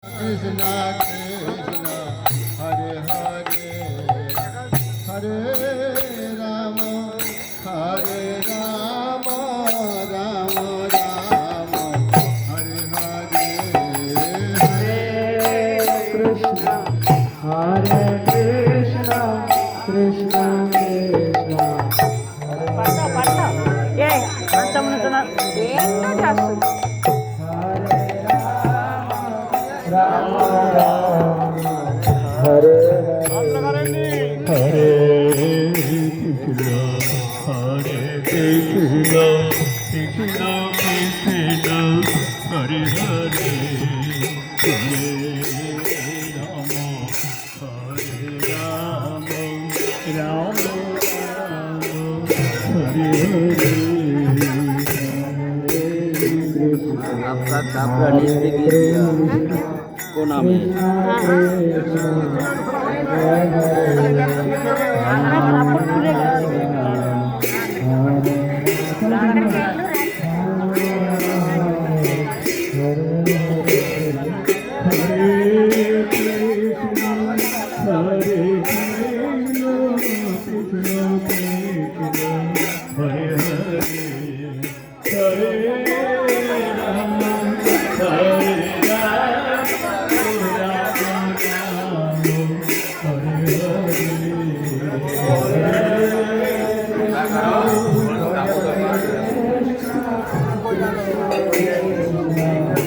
Krishna Krishna Hare Hare Hare Rama Hare Rama Rama Rama Hare Hare Hare Krishna Hare Krishna Krishna Krishna Rama Rama Hare Hare Hare Krishna Hare Krishna Krishna Krishna Hare Hare Hare Rama Hare Rama Rama Rama Hare Hare आपका निज पे गिर गया को नाम है